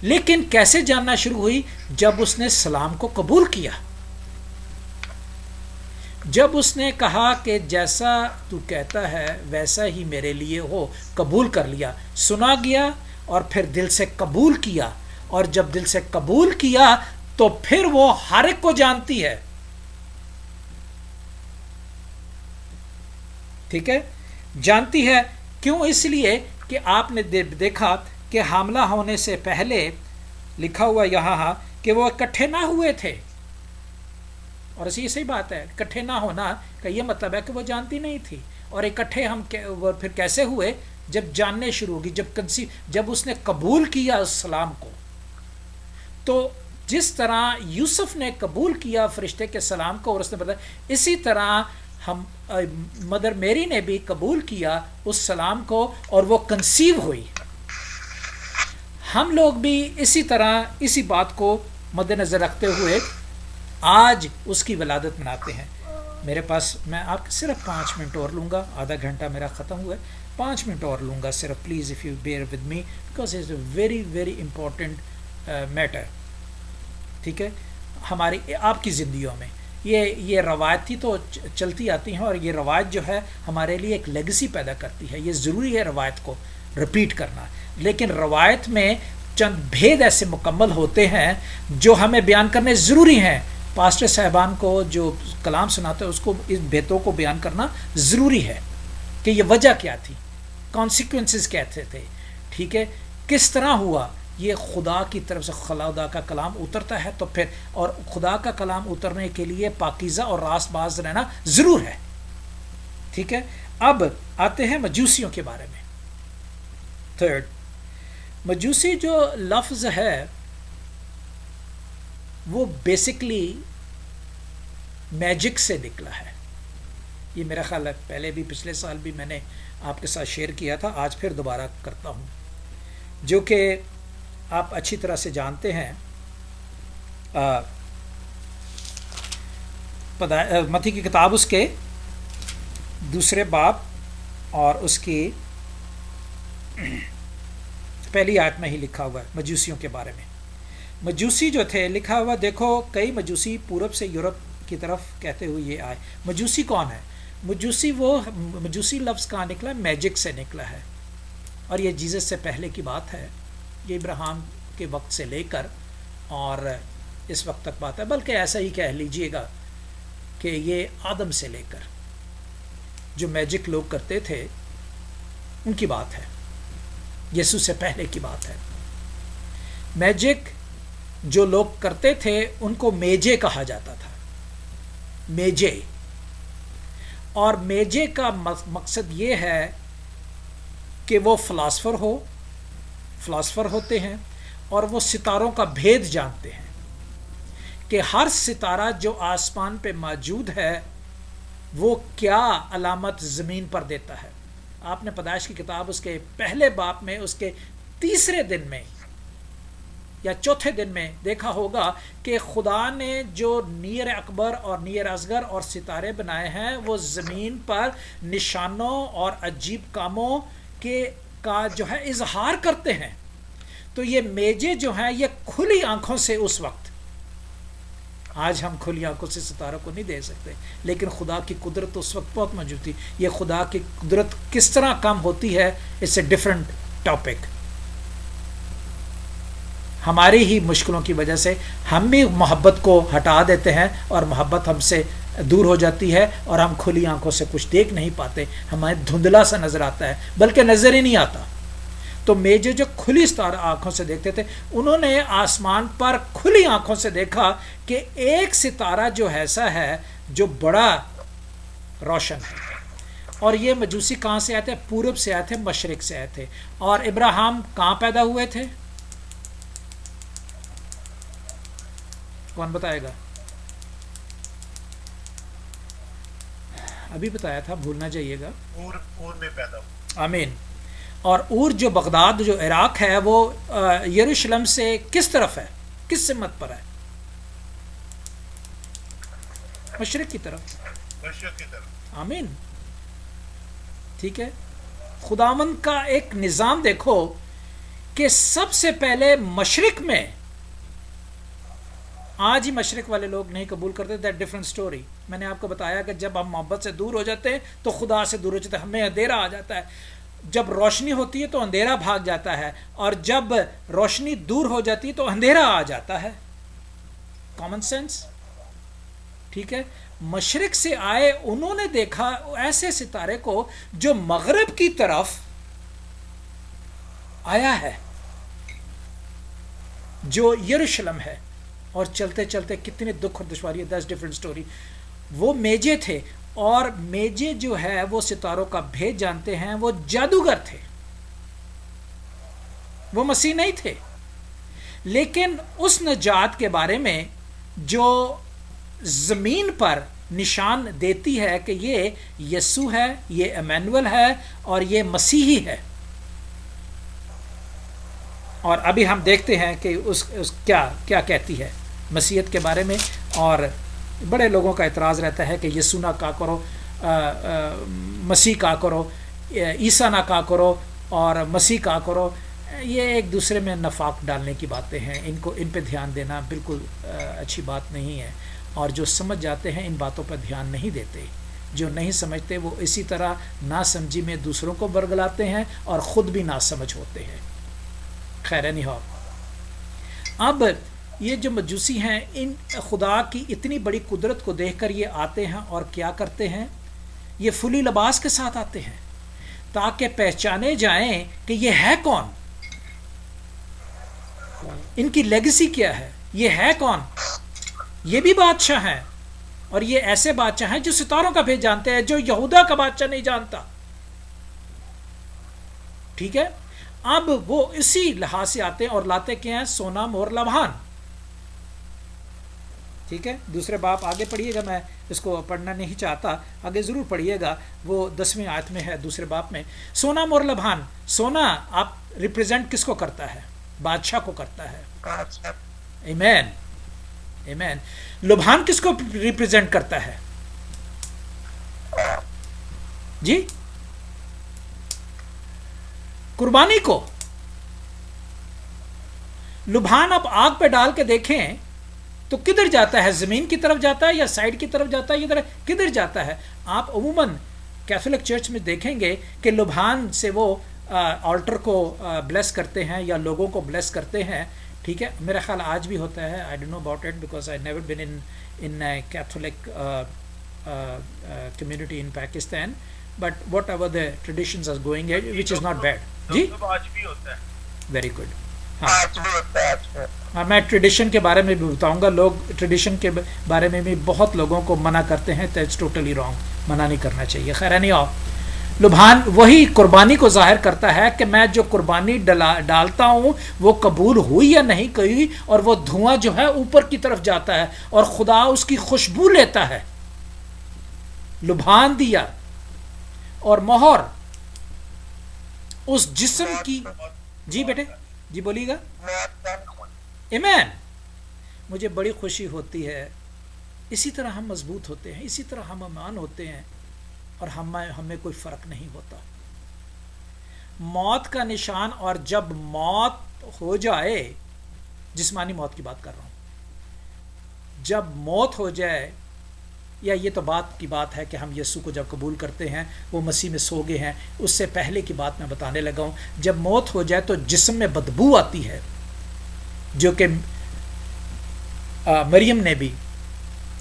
لیکن کیسے جاننا شروع ہوئی؟ جب اس نے سلام کو قبول کیا. جب اس نے کہا کہ جیسا تو کہتا ہے ویسا ہی میرے لیے ہو، قبول کر لیا، سنا گیا اور پھر دل سے قبول کیا، اور جب دل سے قبول کیا تو پھر وہ ہر ایک کو جانتی ہے. ٹھیک ہے، جانتی ہے. کیوں؟ اس لیے کہ آپ نے دیکھا کہ حاملہ ہونے سے پہلے لکھا ہوا یہاں کہ وہ اکٹھے نہ ہوئے تھے. اور یہ صحیح بات ہے، اکٹھے نہ ہونا کا یہ مطلب ہے کہ وہ جانتی نہیں تھی. اور اکٹھے ہم پھر کیسے ہوئے؟ جب جاننے شروع ہوگی، جب اس نے قبول کیا اس سلام کو. تو جس طرح یوسف نے قبول کیا فرشتے کے سلام کو اور اس نے بتایا، اسی طرح ہم مدر میری نے بھی قبول کیا اس سلام کو اور وہ کنسیو ہوئی. ہم لوگ بھی اسی طرح اسی بات کو مد نظر رکھتے ہوئے آج اس کی ولادت مناتے ہیں. میرے پاس، میں آپ کے صرف 5 منٹ اور لوں گا، آدھا گھنٹہ میرا ختم ہوا ہے، 5 منٹ اور لوں گا صرف، please if you bear with me because it's a very very important matter. ٹھیک ہے، ہماری آپ کی زندگیوں میں یہ روایتی تو چلتی آتی ہیں، اور یہ روایت جو ہے ہمارے لیے ایک لیگسی پیدا کرتی ہے. یہ ضروری ہے روایت کو رپیٹ کرنا، لیکن روایت میں چند بھید ایسے مکمل ہوتے ہیں جو ہمیں بیان کرنے ضروری ہیں. پاسٹر صاحبان کو جو کلام سناتے ہیں اس کو اس بھیدوں کو بیان کرنا ضروری ہے کہ یہ وجہ کیا تھی، کانسیکوینسز کہتے تھے. ٹھیک ہے، کس طرح ہوا. یہ خدا کی طرف سے خدا کا کلام اترتا ہے تو پھر، اور خدا کا کلام اترنے کے لیے پاکیزہ اور راست باز رہنا ضرور ہے. ٹھیک ہے، اب آتے ہیں مجوسیوں کے بارے میں. تھرڈ، مجوسی جو لفظ ہے وہ بیسکلی میجک سے نکلا ہے. یہ میرا خیال ہے پہلے بھی، پچھلے سال بھی میں نے آپ کے ساتھ شیئر کیا تھا، آج پھر دوبارہ کرتا ہوں. جو کہ آپ اچھی طرح سے جانتے ہیں. متی کی کتاب اس کے 2 باب اور اس کی پہلی آیت میں ہی لکھا ہوا ہے مجوسیوں کے بارے میں. مجوسی جو تھے، لکھا ہوا دیکھو، کئی مجوسی پورب سے یورپ کی طرف کہتے ہوئے یہ آئے. مجوسی کون ہے؟ مجوسی لفظ کہاں نکلا؟ میجک سے نکلا ہے. اور یہ جیزس سے پہلے کی بات ہے، یہ ابراہیم کے وقت سے لے کر اور اس وقت تک بات ہے، بلکہ ایسا ہی کہہ لیجئے گا کہ یہ آدم سے لے کر جو میجک لوگ کرتے تھے ان کی بات ہے، یسوع سے پہلے کی بات ہے. میجک جو لوگ کرتے تھے ان کو میجے کہا جاتا تھا، میجے. اور میجے کا مقصد یہ ہے کہ وہ فلاسفر ہوتے ہیں اور وہ ستاروں کا بھید جانتے ہیں کہ ہر ستارہ جو آسمان پہ موجود ہے وہ کیا علامت زمین پر دیتا ہے. آپ نے پیدائش کی کتاب اس کے پہلے باب میں اس کے 3 دن میں یا 4 دن میں دیکھا ہوگا کہ خدا نے جو نیر اکبر اور نیر اصغر اور ستارے بنائے ہیں وہ زمین پر نشانوں اور عجیب کاموں کا جو ہے اظہار کرتے ہیں. تو یہ میجے جو ہیں یہ کھلی آنکھوں سے، اس وقت، آج ہم کھلی آنکھوں سے ستاروں کو نہیں دیکھ سکتے، لیکن خدا کی قدرت اس وقت بہت موجود تھی. یہ خدا کی قدرت کس طرح کم ہوتی ہے، اٹس اے ڈفرنٹ ٹاپک. ہماری ہی مشکلوں کی وجہ سے ہم بھی محبت کو ہٹا دیتے ہیں اور محبت ہم سے دور ہو جاتی ہے اور ہم کھلی آنکھوں سے کچھ دیکھ نہیں پاتے، ہمیں دھندلا سا نظر آتا ہے، بلکہ نظر ہی نہیں آتا. تو میجے جو کھلی آنکھوں سے دیکھتے تھے، انہوں نے آسمان پر کھلی آنکھوں سے دیکھا کہ ایک ستارہ جو ایسا ہے جو بڑا روشن ہے. اور یہ مجوسی کہاں سے آئے تھے؟ پورب سے آئے تھے، مشرق سے آئے تھے. اور ابراہیم کہاں پیدا ہوئے تھے؟ کون بتائے گا؟ ابھی بتایا تھا، بھولنا چاہیے گا. اور میں پیدا ہوں. آمین. اور اور جو بغداد جو عراق ہے وہ یروشلم سے کس طرف ہے، کس سمت پر ہے؟ مشرق کی طرف. مشرق کی طرف. آمین. ٹھیک ہے. خداوند کا ایک نظام دیکھو کہ سب سے پہلے مشرق میں، آج ہی مشرق والے لوگ نہیں قبول کرتے، دیٹ ڈفرنٹ سٹوری، میں نے آپ کو بتایا کہ جب ہم محبت سے دور ہو جاتے ہیں تو خدا سے دور ہو جاتے ہیں, ہمیں اندھیرا آ جاتا ہے. جب روشنی ہوتی ہے تو اندھیرا بھاگ جاتا ہے, اور جب روشنی دور ہو جاتی ہے تو اندھیرا آ جاتا ہے. کامن سینس, ٹھیک ہے. مشرق سے آئے, انہوں نے دیکھا ایسے ستارے کو جو مغرب کی طرف آیا ہے, جو یروشلم ہے, اور چلتے چلتے کتنے دکھ اور دشواری, دیٹس ڈفرنٹ اسٹوری. وہ میجے تھے, اور میجے جو ہے وہ ستاروں کا بھید جانتے ہیں, وہ جادوگر تھے, وہ مسیح نہیں تھے. لیکن اس نجات کے بارے میں جو زمین پر نشان دیتی ہے کہ یہ یسوع ہے, یہ ایمینول ہے, اور یہ مسیحی ہے. اور ابھی ہم دیکھتے ہیں کہ اس کیا کہتی ہے مسیحیت کے بارے میں. اور بڑے لوگوں کا اعتراض رہتا ہے کہ یسوع نہ کہا کرو, مسیح کہا کرو, عیسیٰ نہ کہا کرو, اور مسیح کہا کرو. یہ ایک دوسرے میں نفاق ڈالنے کی باتیں ہیں, ان پہ دھیان دینا بالکل اچھی بات نہیں ہے. اور جو سمجھ جاتے ہیں ان باتوں پر دھیان نہیں دیتے, جو نہیں سمجھتے وہ اسی طرح ناسمجھی میں دوسروں کو برگلاتے ہیں اور خود بھی ناسمجھ ہوتے ہیں. خیر نہیں ہو. اب یہ جو مجوسی ہیں, ان خدا کی اتنی بڑی قدرت کو دیکھ کر یہ آتے ہیں اور کیا کرتے ہیں, یہ فلی لباس کے ساتھ آتے ہیں تاکہ پہچانے جائیں کہ یہ ہے کون, ان کی لیگیسی کیا ہے, یہ ہے کون. یہ بھی بادشاہ ہیں, اور یہ ایسے بادشاہ ہیں جو ستاروں کا بھید جانتے ہیں, جو یہودا کا بادشاہ نہیں جانتا. ٹھیک ہے. اب وہ اسی لحاظ سے آتے ہیں اور لاتے کیا ہیں, سونا مور لبھان. ٹھیک ہے. دوسرے باپ آگے پڑھیے گا, میں اس کو پڑھنا نہیں چاہتا, آگے ضرور پڑھیے گا, وہ 10ویں آیت میں ہے دوسرے باپ میں. سونا مور لبھان. سونا آپ ریپریزنٹ کس کو کرتا ہے, بادشاہ کو کرتا ہے. Amen, amen. لبھان کس کو ریپریزنٹ کرتا ہے جی, قربانی کو. لبھان آپ آگ پہ ڈال کے دیکھیں تو کدھر جاتا ہے, زمین کی طرف جاتا ہے یا سائڈ کی طرف جاتا ہے, ادھر کدھر جاتا ہے. آپ عموماً کیتھولک چرچ میں دیکھیں گے کہ لبھان سے وہ آلٹر کو بلیس کرتے ہیں یا لوگوں کو بلیس کرتے ہیں. ٹھیک ہے. میرا خیال آج بھی ہوتا ہے, I don't know about it because I never been in Catholic community in Pakistan, but whatever the traditions are going at, which is not bad. جی آج بھی ہوتا ہے. Very good. ہاں, میں ٹریڈیشن کے بارے میں بھی بتاؤں گا. لوگ ٹریڈیشن کے بارے میں بھی بہت لوگوں کو منع کرتے ہیں, تو اٹس ٹوٹلی رانگ, منع نہیں کرنا چاہیے. خیر نہیں. آؤ, لبھان وہی قربانی کو ظاہر کرتا ہے کہ میں جو قربانی ڈالتا ہوں وہ قبول ہوئی یا نہیں ہوئی, اور وہ دھواں جو ہے اوپر کی طرف جاتا ہے اور خدا اس کی خوشبو لیتا ہے. لبھان دیا اور مہر اس جسم کی. جی بیٹے, جی بولیے گا. ایمین. مجھے بڑی خوشی ہوتی ہے, اسی طرح ہم مضبوط ہوتے ہیں, اسی طرح ہم امان ہوتے ہیں, اور ہمیں کوئی فرق نہیں ہوتا. موت کا نشان, اور جب موت ہو جائے, جسمانی موت کی بات کر رہا ہوں, جب موت ہو جائے, یا یہ تو بات کی بات ہے کہ ہم یسوع کو جب قبول کرتے ہیں وہ مسیح میں سو گئے ہیں, اس سے پہلے کی بات میں بتانے لگا ہوں. جب موت ہو جائے تو جسم میں بدبو آتی ہے, جو کہ مریم نے بھی,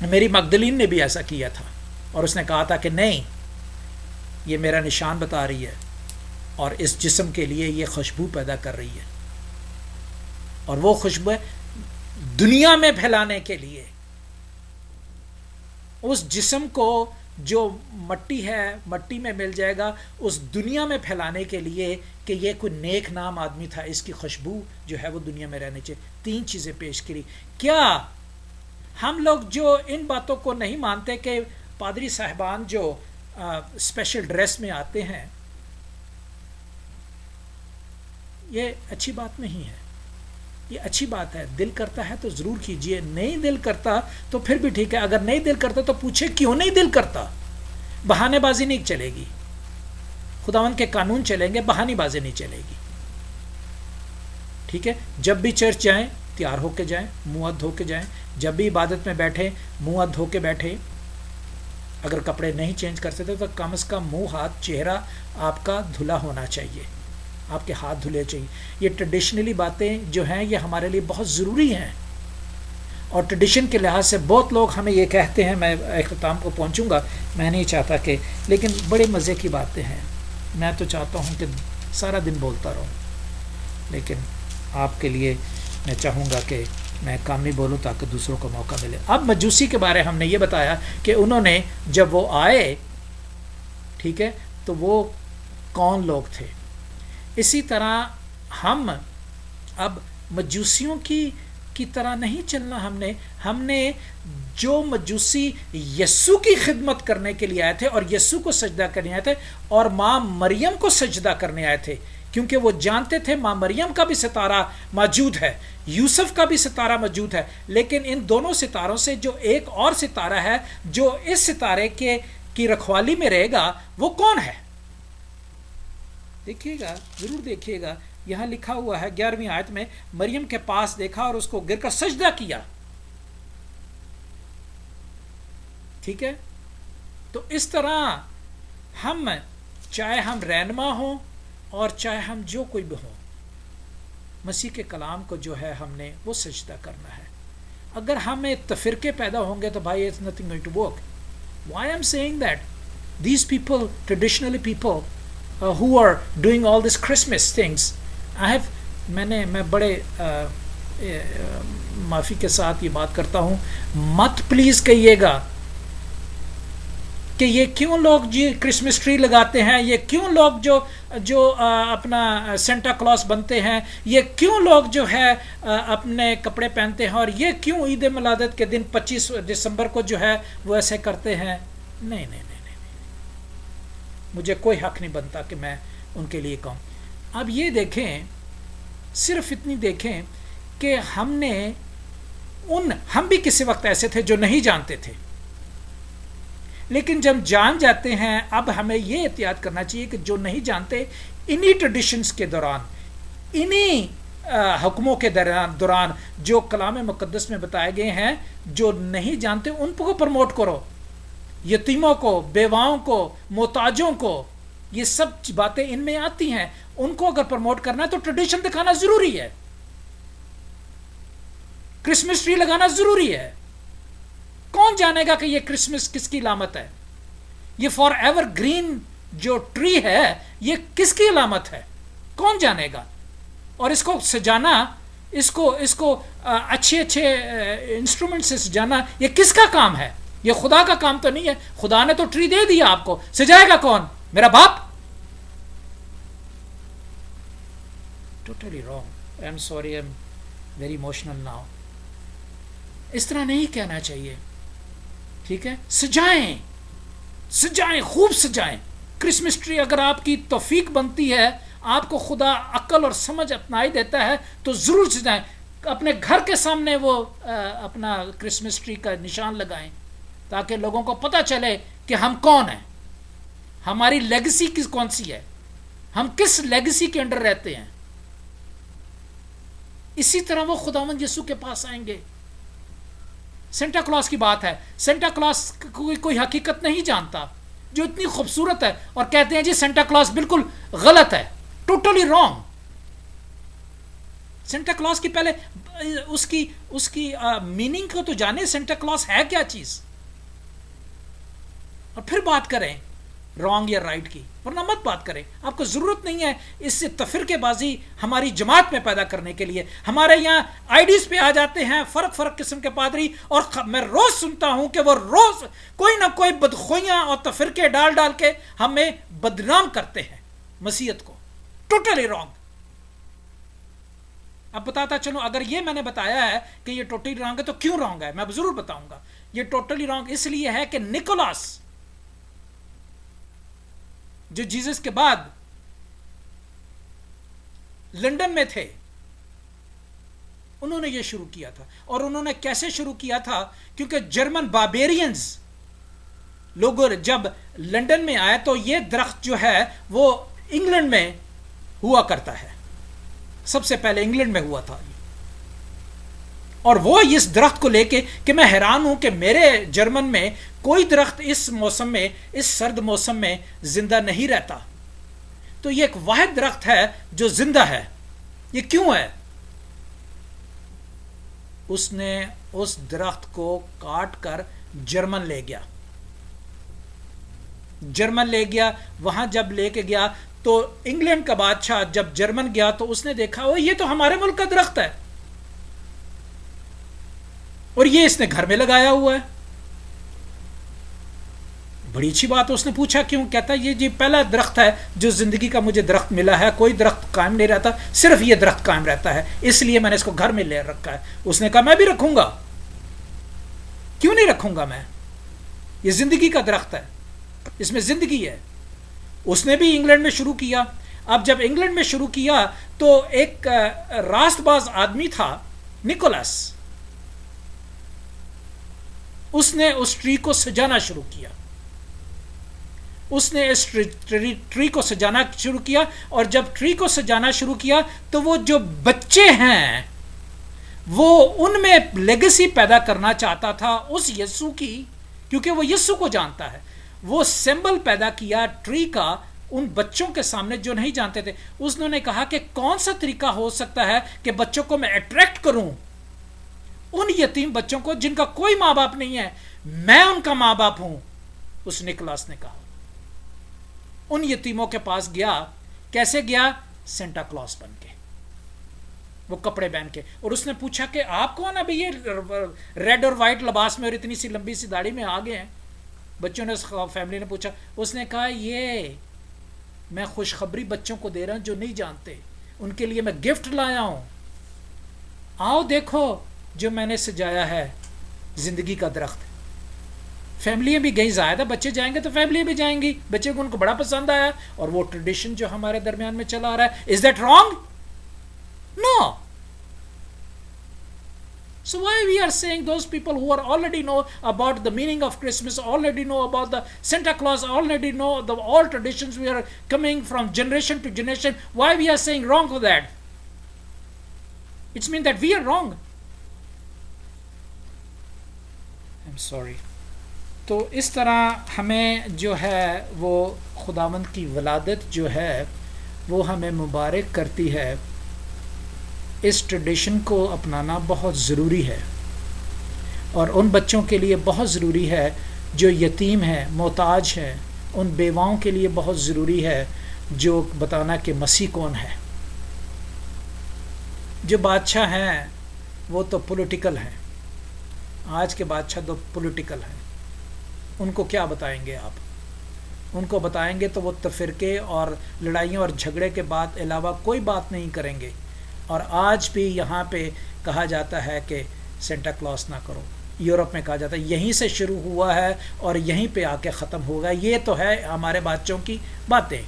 میری مگدلین نے بھی ایسا کیا تھا, اور اس نے کہا تھا کہ نہیں, یہ میرا نشان بتا رہی ہے, اور اس جسم کے لیے یہ خوشبو پیدا کر رہی ہے, اور وہ خوشبو دنیا میں پھیلانے کے لیے, اس جسم کو جو مٹی ہے مٹی میں مل جائے گا, اس دنیا میں پھیلانے کے لیے کہ یہ کوئی نیک نام آدمی تھا, اس کی خوشبو جو ہے وہ دنیا میں رہنی چاہیے. 3 چیزیں پیش کری. کیا ہم لوگ جو ان باتوں کو نہیں مانتے کہ پادری صاحبان جو اسپیشل ڈریس میں آتے ہیں, یہ اچھی بات نہیں ہے, یہ اچھی بات ہے. دل کرتا ہے تو ضرور کیجئے, نہیں دل کرتا تو پھر بھی ٹھیک ہے. اگر نہیں دل کرتا تو پوچھے کیوں نہیں دل کرتا. بہانے بازی نہیں چلے گی, خداوند کے قانون چلیں گے, بہانے بازی نہیں چلے گی. ٹھیک ہے. جب بھی چرچ جائیں تیار ہو کے جائیں, منہ ہاتھ دھو کے جائیں. جب بھی عبادت میں بیٹھیں منہ ہاتھ دھو کے بیٹھیں. اگر کپڑے نہیں چینج کر سکتے تو کم از کم منہ ہاتھ چہرہ آپ کا دھلا ہونا چاہیے, آپ کے ہاتھ دھلے چاہیے. یہ ٹریڈیشنلی باتیں جو ہیں یہ ہمارے لیے بہت ضروری ہیں, اور ٹریڈیشن کے لحاظ سے بہت لوگ ہمیں یہ کہتے ہیں, میں اختتام کو پہنچوں گا, میں نہیں چاہتا کہ, لیکن بڑے مزے کی باتیں ہیں. میں تو چاہتا ہوں کہ سارا دن بولتا رہوں, لیکن آپ کے لیے میں چاہوں گا کہ میں کام نہیں بولوں تاکہ دوسروں کو موقع ملے. اب مجوسی کے بارے ہم نے یہ بتایا کہ انہوں نے جب وہ آئے, ٹھیک ہے, تو وہ کون لوگ تھے. اسی طرح ہم اب مجوسیوں کی طرح نہیں چلنا. ہم نے جو مجوسی یسوع کی خدمت کرنے کے لیے آئے تھے اور یسوع کو سجدہ کرنے آئے تھے اور ماں مریم کو سجدہ کرنے آئے تھے, کیونکہ وہ جانتے تھے ماں مریم کا بھی ستارہ موجود ہے, یوسف کا بھی ستارہ موجود ہے, لیکن ان دونوں ستاروں سے جو ایک اور ستارہ ہے جو اس ستارے کی رکھوالی میں رہے گا, وہ کون ہے؟ دیکھیے گا, ضرور دیکھیے گا, یہاں لکھا ہوا ہے 11ویں آیت میں, مریم کے پاس دیکھا اور اس کو گر کر سجدہ کیا. ٹھیک ہے, تو اس طرح ہم چاہے ہم رہنما ہوں اور چاہے ہم جو کوئی بھی ہوں, مسیح کے کلام کو جو ہے ہم نے وہ سجدہ کرنا ہے. اگر ہمیں تفرقے پیدا ہوں گے تو بھائی it's nothing going to work. Why I'm saying that? These people, traditionally people who are doing all these Christmas things, میں بڑے معافی کے ساتھ یہ بات کرتا ہوں, مت پلیز کہیے گا کہ یہ کیوں لوگ جی کرسمس ٹری لگاتے ہیں, یہ کیوں لوگ جو اپنا سینٹا کلاس بنتے ہیں, یہ کیوں لوگ جو ہے اپنے کپڑے پہنتے ہیں, اور یہ کیوں عید ملادت کے دن 25 دسمبر کو جو ہے وہ ایسے کرتے ہیں. نہیں, مجھے کوئی حق نہیں بنتا کہ میں ان کے لیے کہوں. اب یہ دیکھیں, صرف اتنی دیکھیں کہ ہم بھی کسی وقت ایسے تھے جو نہیں جانتے تھے, لیکن جب جان جاتے ہیں اب ہمیں یہ احتیاط کرنا چاہیے کہ جو نہیں جانتے, انہی ٹریڈیشنز کے دوران, انہی حکموں کے دوران جو کلام مقدس میں بتائے گئے ہیں, جو نہیں جانتے ان کو پروموٹ کرو, یتیموں کو, بیواؤں کو, محتاجوں کو, یہ سب باتیں ان میں آتی ہیں. ان کو اگر پروموٹ کرنا ہے تو ٹریڈیشن دکھانا ضروری ہے, کرسمس ٹری لگانا ضروری ہے. کون جانے گا کہ یہ کرسمس کس کی علامت ہے؟ یہ فار ایور گرین جو ٹری ہے یہ کس کی علامت ہے؟ کون جانے گا؟ اور اس کو سجانا, اس کو اچھے انسٹرومنٹ سے سجانا, یہ کس کا کام ہے؟ یہ خدا کا کام تو نہیں ہے. خدا نے تو ٹری دے دیا آپ کو, سجائے گا کون؟ میرا باپ. Totally wrong. I'm sorry, I'm very emotional now. اس طرح نہیں کہنا چاہیے, ٹھیک ہے؟ سجائیں, خوب سجائیں. کرسمس ٹری اگر آپ کی توفیق بنتی ہے, آپ کو خدا عقل اور سمجھ اپنائی دیتا ہے تو ضرور سجائیں. اپنے گھر کے سامنے وہ اپنا کرسمس ٹری کا نشان لگائیں تاکہ لوگوں کو پتہ چلے کہ ہم کون ہیں, ہماری لیگسی کون سی ہے, ہم کس لیگسی کے انڈر رہتے ہیں. اسی طرح وہ خداوند یسوع کے پاس آئیں گے. سینٹا کلاس کی بات ہے, سینٹا کلاس کوئی حقیقت نہیں جانتا جو اتنی خوبصورت ہے, اور کہتے ہیں جی سینٹا کلاس بالکل غلط ہے. Totally wrong. سینٹا کلاس کی پہلے اس کی میننگ کو تو جانے, سینٹا کلاس ہے کیا چیز, اور پھر بات کریں رانگ یا رائٹ کی, ورنہ مت بات کریں. آپ کو ضرورت نہیں ہے اس سے تفرقے بازی ہماری جماعت میں پیدا کرنے کے لیے. ہمارے یہاں آئی ڈیز پہ آ جاتے ہیں فرق قسم کے پادری, اور میں روز سنتا ہوں کہ وہ روز کوئی نہ کوئی بدخویاں اور تفرقے ڈال کے ہمیں بدنام کرتے ہیں مسیحیت کو. Totally wrong. اب بتاتا چلو, اگر یہ میں نے بتایا ہے کہ یہ ٹوٹلی رانگ ہے تو کیوں رانگ ہے, میں ضرور بتاؤں گا. یہ ٹوٹلی رانگ اس لیے ہے کہ نکولاس جو جیزس کے بعد لنڈن میں تھے, انہوں نے یہ شروع کیا تھا. اور انہوں نے کیسے شروع کیا تھا؟ کیونکہ جرمن باربیرینز لوگ جب لنڈن میں آئے تو یہ درخت جو ہے وہ انگلینڈ میں ہوا کرتا ہے, سب سے پہلے انگلینڈ میں ہوا تھا. اور وہ اس درخت کو لے کے, کہ میں حیران ہوں کہ میرے جرمن میں کوئی درخت اس موسم میں، اس سرد موسم میں زندہ نہیں رہتا، تو یہ ایک واحد درخت ہے جو زندہ ہے. یہ کیوں ہے؟ اس نے اس درخت کو کاٹ کر جرمن لے گیا. جرمن لے گیا. وہاں جب لے کے گیا تو انگلینڈ کا بادشاہ جب جرمن گیا تو اس نے دیکھا وہ یہ تو ہمارے ملک کا درخت ہے، اور یہ اس نے گھر میں لگایا ہوا ہے. بڑی اچھی بات. اس نے پوچھا کیوں؟ کہتا ہے یہ جی پہلا درخت ہے جو زندگی کا مجھے درخت ملا ہے. کوئی درخت قائم نہیں رہتا، صرف یہ درخت قائم رہتا ہے، اس لیے میں نے اس کو گھر میں لے رکھا ہے. اس نے کہا میں بھی رکھوں گا. کیوں نہیں رکھوں گا میں؟ یہ زندگی کا درخت ہے، اس میں زندگی ہے. اس نے بھی انگلینڈ میں شروع کیا. اب جب انگلینڈ میں شروع کیا تو ایک راست باز آدمی تھا نکولس، اس نے اس ٹری کو سجانا شروع کیا. اس نے اس ٹری کو سجانا شروع کیا، اور جب ٹری کو سجانا شروع کیا تو وہ جو بچے ہیں وہ ان میں لیگیسی پیدا کرنا چاہتا تھا اس یسوع کی، کیونکہ وہ یسوع کو جانتا ہے. وہ سمبل پیدا کیا ٹری کا ان بچوں کے سامنے جو نہیں جانتے تھے. اس نے کہا کہ کون سا طریقہ ہو سکتا ہے کہ بچوں کو میں اٹریکٹ کروں، ان یتیم بچوں کو جن کا کوئی ماں باپ نہیں ہے، میں ان کا ماں باپ ہوں. اس نکلاس نے کہا. ان یتیموں کے پاس گیا. کیسے گیا؟ سینٹا کلاس بن کے، وہ کپڑے پہن کے. اور اس نے پوچھا کہ آپ کون؟ ابھی یہ ریڈ اور وائٹ لباس میں اور اتنی سی لمبی سی داڑھی میں آ گئے ہیں. بچوں نے، فیملی نے پوچھا. اس نے کہا یہ میں خوشخبری بچوں کو دے رہا ہوں جو نہیں جانتے، ان کے لیے میں گفٹ لایا ہوں. آؤ دیکھو جو میں نے سجایا ہے، زندگی کا درخت. فیملیاں بھی گئی، زائدہ بچے جائیں گے تو فیملی بھی جائیں گی. بچے کو ان کو بڑا پسند آیا، اور وہ ٹریڈیشن جو ہمارے درمیان میں چلا آ رہا ہے. Is that wrong? No. So why we are saying those people who are already know about the meaning of Christmas, already know about the Santa Claus, already know the all traditions we are coming from generation to generation, why we are saying wrong for that? It's mean that we are wrong. I'm sorry. تو اس طرح ہمیں جو ہے وہ خداوند کی ولادت جو ہے وہ ہمیں مبارک کرتی ہے. اس ٹریڈیشن کو اپنانا بہت ضروری ہے، اور ان بچوں کے لیے بہت ضروری ہے جو یتیم ہیں، محتاج ہیں. ان بیواؤں کے لیے بہت ضروری ہے جو بتانا کہ مسیح کون ہے. جو بادشاہ ہیں وہ تو پولیٹیکل ہیں، آج کے بادشاہ تو پولیٹیکل ہیں. ان کو کیا بتائیں گے آپ؟ ان کو بتائیں گے تو وہ تفرقے اور لڑائیوں اور جھگڑے کے بعد علاوہ کوئی بات نہیں کریں گے. اور آج بھی یہاں پہ کہا جاتا ہے کہ سینٹا کلاس نہ کرو. یورپ میں کہا جاتا ہے، یہیں سے شروع ہوا ہے اور یہیں پہ آ کے ختم ہوگا. یہ تو ہے ہمارے بادشاہوں کی باتیں،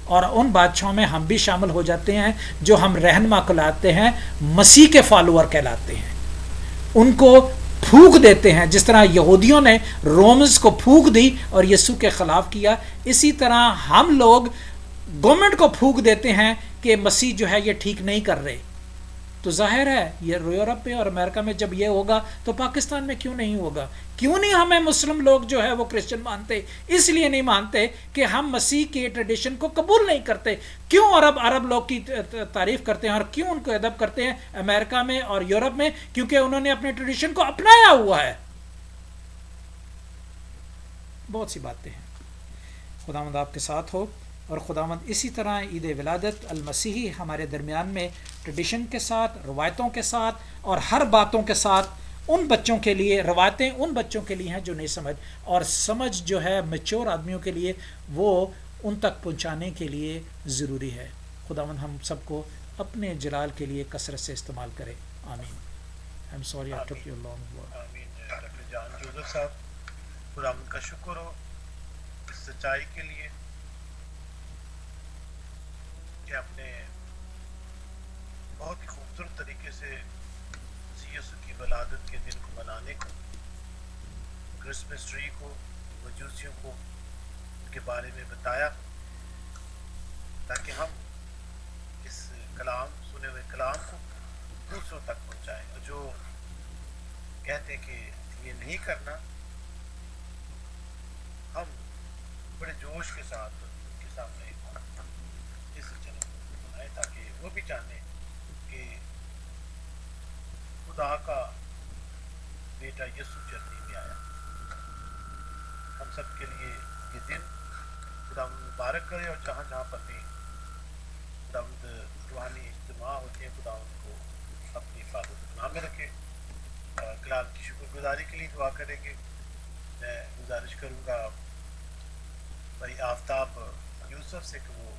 اور ان بادشاہوں میں ہم بھی شامل ہو جاتے ہیں جو ہم رہنما کہلاتے ہیں، مسیح کے فالوور کہلاتے ہیں. ان کو پھونک دیتے ہیں، جس طرح یہودیوں نے رومنز کو پھونک دی اور یسوع کے خلاف کیا، اسی طرح ہم لوگ گورنمنٹ کو پھونک دیتے ہیں کہ مسیح جو ہے یہ ٹھیک نہیں کر رہے. تو ظاہر ہے یہ یورپ میں اور امریکہ میں جب یہ ہوگا تو پاکستان میں کیوں نہیں ہوگا؟ کیوں نہیں ہمیں مسلم لوگ جو ہے وہ کرسچن مانتے؟ اس لیے نہیں مانتے کہ ہم مسیح کی ٹریڈیشن کو قبول نہیں کرتے. کیوں عرب لوگ کی تعریف کرتے ہیں اور کیوں ان کو ادب کرتے ہیں امریکہ میں اور یورپ میں؟ کیونکہ انہوں نے اپنے ٹریڈیشن کو اپنایا ہوا ہے. بہت سی باتیں ہیں. خداوند آپ کے ساتھ ہو، اور خداوند اسی طرح عید ولادت المسیحی ہمارے درمیان میں ٹریڈیشن کے ساتھ، روایتوں کے ساتھ اور ہر باتوں کے ساتھ ان بچوں کے لیے، روایتیں ان بچوں کے لیے ہیں جو نہیں سمجھ، اور سمجھ جو ہے میچور آدمیوں کے لیے، وہ ان تک پہنچانے کے لیے ضروری ہے. خداوند ہم سب کو اپنے جلال کے لیے کثرت سے استعمال کرے. آمین. I'm sorry I took you long word. آمین. ڈاکٹر جان جوزف صاحب، خداوند کا شکر ہو اس سچائی کے لیے کہ آپ نے بہت ہی خوبصورت طریقے سے یسوع کی ولادت کے دن کو منانے کو، کرسمس ٹری کو، مجوسیوں کو ان کے بارے میں بتایا، تاکہ ہم اس کلام، سنے ہوئے کلام کو دوسروں تک پہنچائیں. اور جو کہتے ہیں کہ یہ نہیں کرنا، ساتھ ان کے سامنے اس چلو بنائیں تاکہ وہ بھی جانیں کہ خدا کا بیٹا یسوع جلدی میں آیا. ہم سب کے لیے یہ دن خدا مبارک کرے، اور جہاں جہاں پر بھی خدا روحانی اجتماع ہوتے ہیں خدا ان کو اپنی حفاظت گناہ میں رکھے. کلام کی شکر گزاری کے لیے دعا کریں گے. میں گزارش کروں گا بھائی آفتاب یوسف سے کہ وہ